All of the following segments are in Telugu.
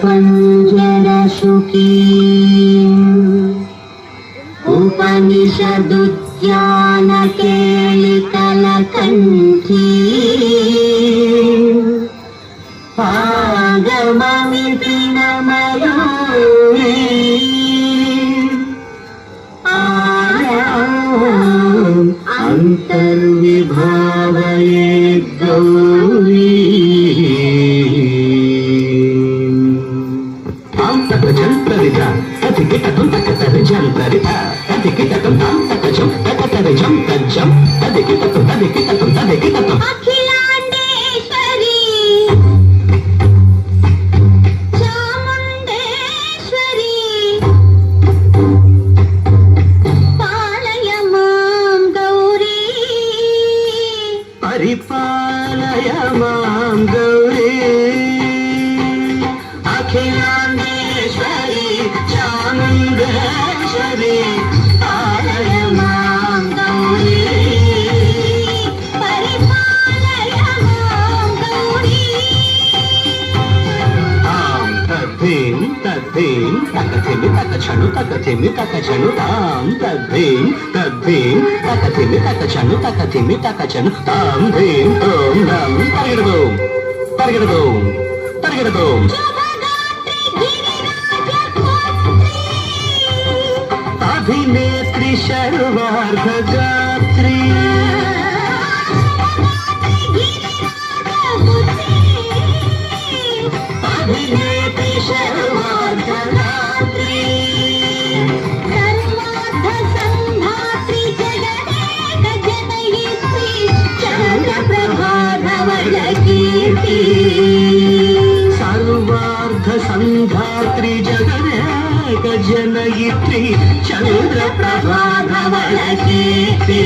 पंजरशुकी उपनिषदुद्यानकेलिकलकण्ठी आगममितिनमयूरी आयाम् अन्तर्विभावये गौरी అఖిలాండేశ్వరి చాముండేశ్వరి పాలయ మాం గౌరీ పరిపాలయ మాం గౌరీ అఖిలాండేశ్వరి చాముండేశ్వరి పాలయ మాం గౌరీ పరిపాలయ మాం గౌరీ తాం తద్ధీం తద్ధీం తకథిమి తకచను తకథిమి తకచను తాం తద్ధీం తద్ధీం తకథిమి తకచను తకథిమి తకచను తాం ధీం ఓం నం పరిగెడదోం పరిగెడదోం పరిగెడదోం శుభగాత్రి గిరిరాజపుత్రి అభినేత్రి శర్వార్ధగాత్రి అభినేత్రి శర్వార్ధగాత్రి సర్వార్థ సంధాత్రి జగదేక జనయిత్రి చంద్రప్రభాధవళ కీర్తి సర్వార్ధ సంధాత్రి జగదేక జనయిత్రి చంద్ర ప్రభాధవళ కీర్తి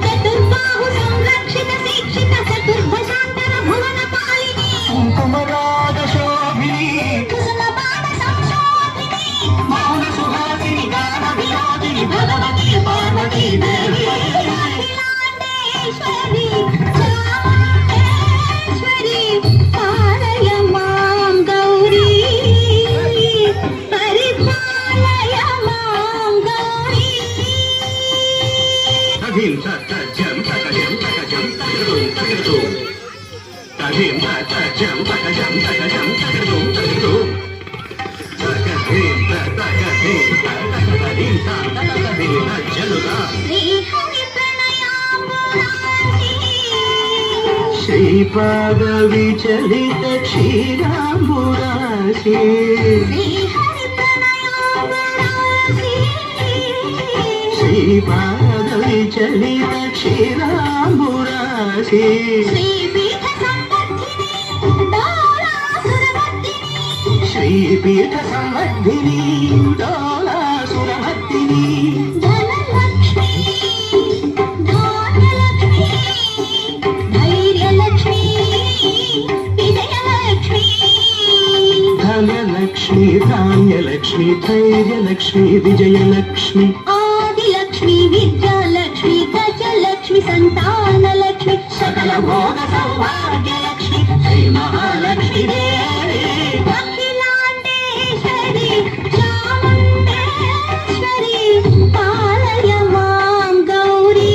చతుర్బాహు సంరక్షిత శిక్షిత చతుర్భుజాంతర భువన పాలిని కుంకుమరాగ శోభిని కుసుమ పాద సంశోభిని మౌన సుహాసిని గాన వినోదిని భగవతి పార్వతీ దేవి అఖిలాండేశ్వరి చాముండేశ్వరి పాలయ మాం గౌరీ పరిపాలయ మాం గౌరీ తథీం తథజం తకజం తకజం తకజం తకజం తథీం తథజం తకజం తకజం తకజం తకజం తకధీం తకధీం తకధీం తకధీం తజలుగా శ్రీహరి ప్రణయామృతాంగి శ్రీపాద విచలిత క్షీరాంబురాశి శ్రీహరి ప్రణయామృతాంగి శ్రీపాద విచలిత క్షీరాంబురాశి శ్రీపీఠ సంవర్ధిని డోలాసురవర్ధిని శ్రీపీఠ సంవర్ధిని డోలాసురవర్ధిని ధనలక్ష్మి ధాన్యలక్ష్మి ధైర్యలక్ష్మి విజయలక్ష్మి ధనలక్ష్మి ధాన్యలక్ష్మి ధైర్యలక్ష్మి విజయలక్ష్మి ఆదిలక్ష్మి విద్యాలక్ష్మి గజలక్ష్మి సంతానలక్ష్మి సకల భోగ సౌభాగ్యలక్ష్మి శ్రీ మహాలక్ష్మి దేవి అఖిలాండేశ్వరి చాముండేశ్వరి పాలయ మాం గౌరీ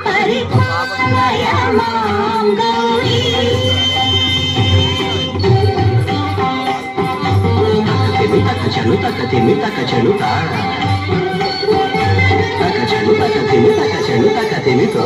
పరిపాలయ మాం గౌరీ తకచను తకతిమి తకచను తా తకచను తకతిమి తకచను తకతిమి తో